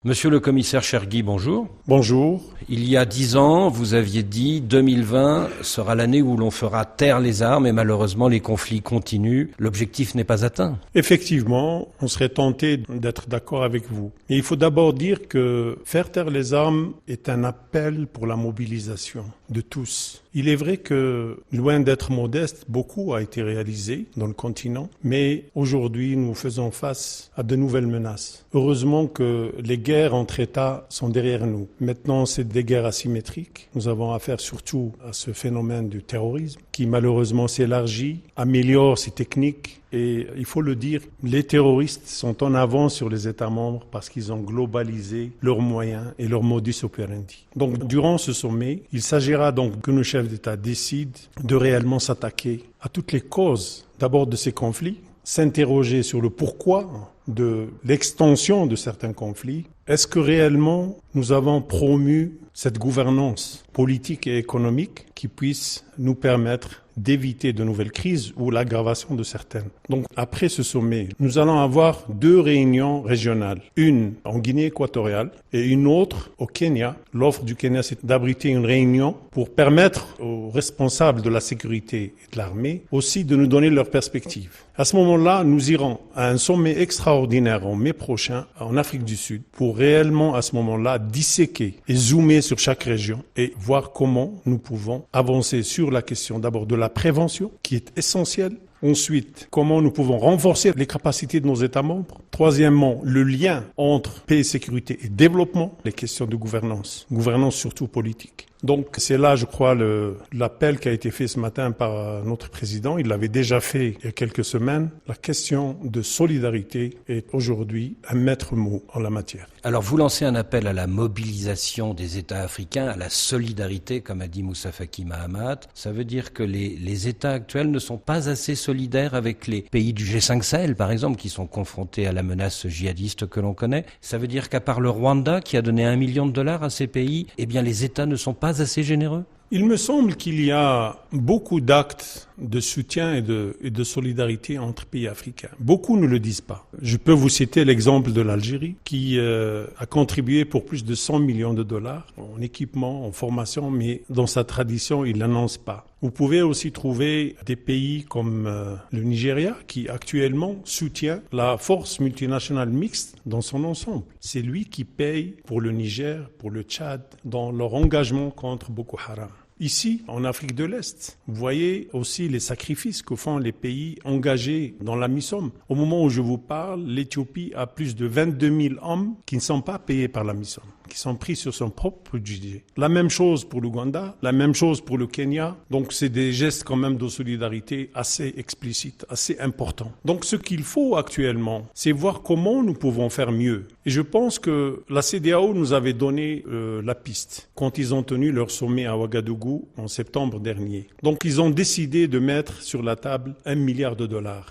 Monsieur le commissaire Chergui, bonjour. Bonjour. Il y a 10 ans, vous aviez dit 2020 sera l'année où l'on fera taire les armes et malheureusement les conflits continuent. L'objectif n'est pas atteint. Effectivement, on serait tenté d'être d'accord avec vous. Mais il faut d'abord dire que faire taire les armes est un appel pour la mobilisation de tous. Il est vrai que, loin d'être modeste, beaucoup a été réalisé dans le continent, mais aujourd'hui nous faisons face à de nouvelles menaces. Heureusement que les guerres entre États sont derrière nous. Maintenant, c'est des guerres asymétriques. Nous avons affaire surtout à ce phénomène du terrorisme qui malheureusement s'élargit, améliore ses techniques. Et il faut le dire, les terroristes sont en avance sur les États membres parce qu'ils ont globalisé leurs moyens et leur modus operandi. Donc, durant ce sommet, il s'agira donc que nos chefs d'État décident de réellement s'attaquer à toutes les causes, d'abord de ces conflits, s'interroger sur le pourquoi de l'extension de certains conflits. Est-ce que réellement nous avons promu cette gouvernance politique et économique qui puisse nous permettre d'éviter de nouvelles crises ou l'aggravation de certaines. Donc, après ce sommet, nous allons avoir 2 réunions régionales. Une en Guinée équatoriale et une autre au Kenya. L'offre du Kenya, c'est d'abriter une réunion pour permettre aux responsables de la sécurité et de l'armée aussi de nous donner leurs perspectives. À ce moment-là, nous irons à un sommet extraordinaire en mai prochain en Afrique du Sud pour réellement, à ce moment-là, disséquer et zoomer sur chaque région et voir comment nous pouvons avancer sur la question d'abord de la prévention, qui est essentielle. Ensuite, comment nous pouvons renforcer les capacités de nos États membres. Troisièmement, le lien entre paix, sécurité et développement, les questions de gouvernance surtout politique. Donc c'est là, je crois, l'appel qui a été fait ce matin par notre président. Il l'avait déjà fait il y a quelques semaines. La question de solidarité est aujourd'hui un maître mot en la matière. Alors vous lancez un appel à la mobilisation des États africains, à la solidarité, comme a dit Moussa Faki Mahamat. Ça veut dire que les États actuels ne sont pas assez solidaires avec les pays du G5 Sahel, par exemple, qui sont confrontés à la menace djihadiste que l'on connaît. Ça veut dire qu'à part le Rwanda, qui a donné $1 million à ces pays, eh bien les États ne sont pas assez généreux? Il me semble qu'il y a beaucoup d'actes de soutien et de solidarité entre pays africains. Beaucoup ne le disent pas. Je peux vous citer l'exemple de l'Algérie qui a contribué pour plus de $100 millions en équipement, en formation, mais dans sa tradition, il n'annonce pas. Vous pouvez aussi trouver des pays comme le Nigeria qui actuellement soutient la force multinationale mixte dans son ensemble. C'est lui qui paye pour le Niger, pour le Tchad, dans leur engagement contre Boko Haram. Ici, en Afrique de l'Est, vous voyez aussi les sacrifices que font les pays engagés dans la MISOM. Au moment où je vous parle, l'Éthiopie a plus de 22 000 hommes qui ne sont pas payés par la MISOM, qui sont pris sur son propre budget. La même chose pour l'Ouganda, la même chose pour le Kenya. Donc c'est des gestes quand même de solidarité assez explicites, assez importants. Donc ce qu'il faut actuellement, c'est voir comment nous pouvons faire mieux. Et je pense que la CEDEAO nous avait donné la piste quand ils ont tenu leur sommet à Ouagadougou en septembre dernier. Donc ils ont décidé de mettre sur la table $1 milliard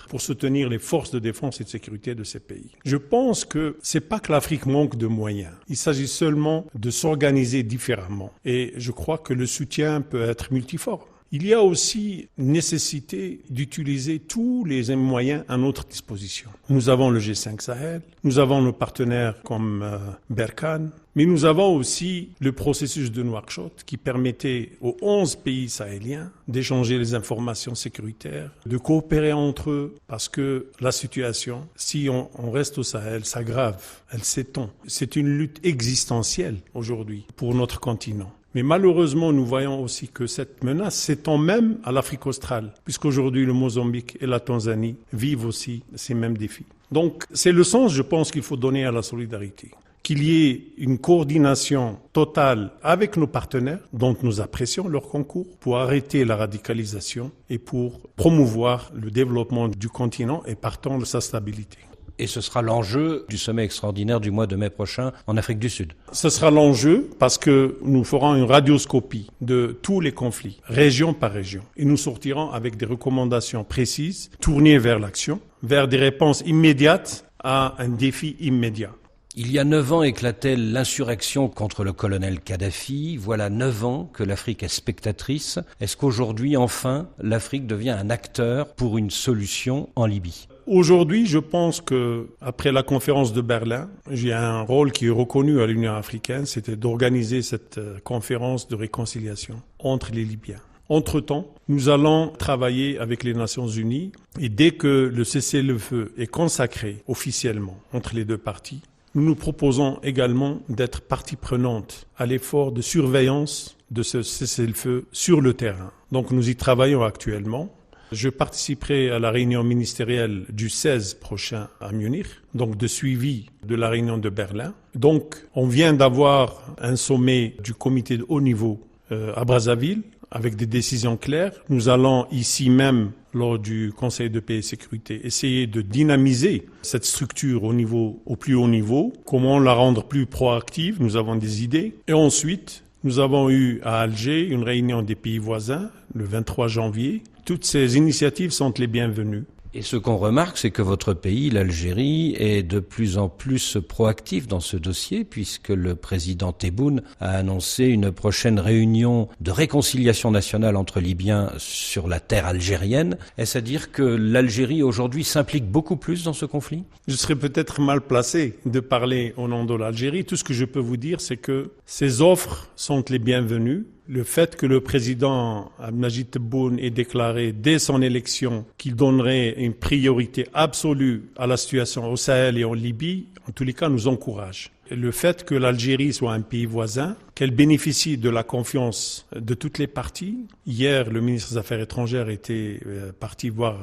pour soutenir les forces de défense et de sécurité de ces pays. Je pense que c'est pas que l'Afrique manque de moyens. Il s'agit seulement de s'organiser différemment. Et je crois que le soutien peut être multiforme. Il y a aussi nécessité d'utiliser tous les moyens à notre disposition. Nous avons le G5 Sahel, nous avons nos partenaires comme Berkane, mais nous avons aussi le processus de Nouakchott qui permettait aux 11 pays sahéliens d'échanger les informations sécuritaires, de coopérer entre eux, parce que la situation, si on reste au Sahel, s'aggrave, elle s'étend. C'est une lutte existentielle aujourd'hui pour notre continent. Mais malheureusement, nous voyons aussi que cette menace s'étend même à l'Afrique australe, puisqu'aujourd'hui le Mozambique et la Tanzanie vivent aussi ces mêmes défis. Donc c'est le sens, je pense, qu'il faut donner à la solidarité. Qu'il y ait une coordination totale avec nos partenaires, dont nous apprécions leur concours, pour arrêter la radicalisation et pour promouvoir le développement du continent et partant de sa stabilité. Et ce sera l'enjeu du sommet extraordinaire du mois de mai prochain en Afrique du Sud. Ce sera l'enjeu parce que nous ferons une radioscopie de tous les conflits, région par région. Et nous sortirons avec des recommandations précises, tournées vers l'action, vers des réponses immédiates à un défi immédiat. Il y a 9 ans éclatait l'insurrection contre le colonel Kadhafi. Voilà 9 ans que l'Afrique est spectatrice. Est-ce qu'aujourd'hui, enfin, l'Afrique devient un acteur pour une solution en Libye ? Aujourd'hui, je pense que après la conférence de Berlin, j'ai un rôle qui est reconnu à l'Union africaine, c'était d'organiser cette conférence de réconciliation entre les Libyens. Entre-temps, nous allons travailler avec les Nations Unies et dès que le cessez-le-feu est consacré officiellement entre les deux parties, nous nous proposons également d'être partie prenante à l'effort de surveillance de ce cessez-le-feu sur le terrain. Donc nous y travaillons actuellement. Je participerai à la réunion ministérielle du 16 prochain à Munich, donc de suivi de la réunion de Berlin. Donc on vient d'avoir un sommet du comité de haut niveau à Brazzaville, avec des décisions claires. Nous allons ici même, lors du Conseil de paix et sécurité, essayer de dynamiser cette structure au plus haut niveau. Comment la rendre plus proactive? Nous avons des idées. Et ensuite, nous avons eu à Alger une réunion des pays voisins le 23 janvier. Toutes ces initiatives sont les bienvenues. Et ce qu'on remarque, c'est que votre pays, l'Algérie, est de plus en plus proactif dans ce dossier, puisque le président Tebboune a annoncé une prochaine réunion de réconciliation nationale entre Libyens sur la terre algérienne. Est-ce à dire que l'Algérie aujourd'hui s'implique beaucoup plus dans ce conflit? Je serais peut-être mal placé de parler au nom de l'Algérie. Tout ce que je peux vous dire, c'est que ces offres sont les bienvenues. Le fait que le président Abdelmadjid Tebboune ait déclaré dès son élection qu'il donnerait une priorité absolue à la situation au Sahel et en Libye, en tous les cas, nous encourage. Et le fait que l'Algérie soit un pays voisin, qu'elle bénéficie de la confiance de toutes les parties. Hier, le ministre des Affaires étrangères était parti voir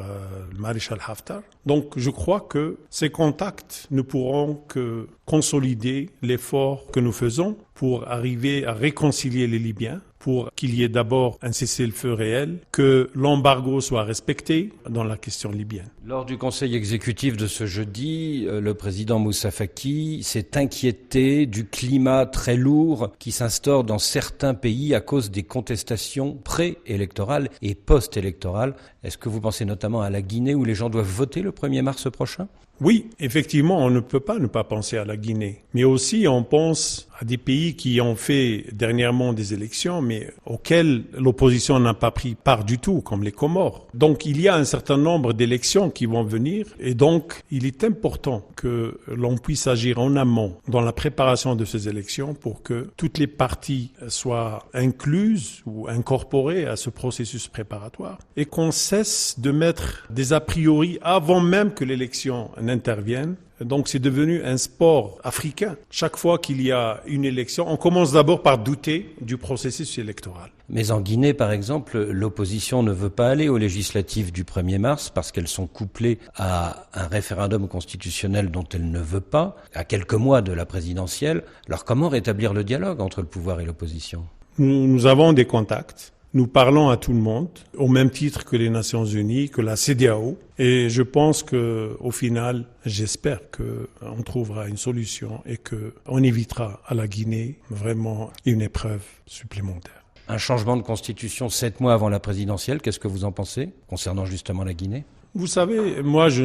le maréchal Haftar. Donc, je crois que ces contacts ne pourront que consolider l'effort que nous faisons pour arriver à réconcilier les Libyens, pour qu'il y ait d'abord un cessez-le-feu réel, que l'embargo soit respecté dans la question libyenne. Lors du conseil exécutif de ce jeudi, le président Moussa Faki s'est inquiété du climat très lourd qui s'instaure dans certains pays à cause des contestations pré-électorales et post-électorales. Est-ce que vous pensez notamment à la Guinée où les gens doivent voter le 1er mars prochain ? Oui, effectivement, on ne peut pas ne pas penser à la Guinée. Mais aussi, on pense à des pays qui ont fait dernièrement des élections, mais auxquelles l'opposition n'a pas pris part du tout, comme les Comores. Donc, il y a un certain nombre d'élections qui vont venir. Et donc, il est important que l'on puisse agir en amont dans la préparation de ces élections pour que toutes les parties soient incluses ou incorporées à ce processus préparatoire et qu'on cesse de mettre des a priori avant même que l'élection n'intervienne. Donc c'est devenu un sport africain. Chaque fois qu'il y a une élection, on commence d'abord par douter du processus électoral. Mais en Guinée, par exemple, l'opposition ne veut pas aller aux législatives du 1er mars parce qu'elles sont couplées à un référendum constitutionnel dont elle ne veut pas, à quelques mois de la présidentielle. Alors comment rétablir le dialogue entre le pouvoir et l'opposition ? Nous avons des contacts. Nous parlons à tout le monde, au même titre que les Nations Unies, que la CEDEAO. Et je pense que, au final, j'espère qu'on trouvera une solution et qu'on évitera à la Guinée vraiment une épreuve supplémentaire. Un changement de constitution 7 mois avant la présidentielle, qu'est-ce que vous en pensez, concernant justement la Guinée ? Vous savez, moi, je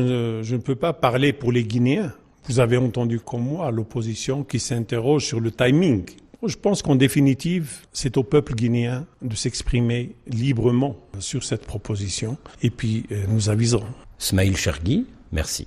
ne peux pas parler pour les Guinéens. Vous avez entendu comme moi l'opposition qui s'interroge sur le timing. Je pense qu'en définitive, c'est au peuple guinéen de s'exprimer librement sur cette proposition et puis nous aviserons. Smaïl Chergui, merci.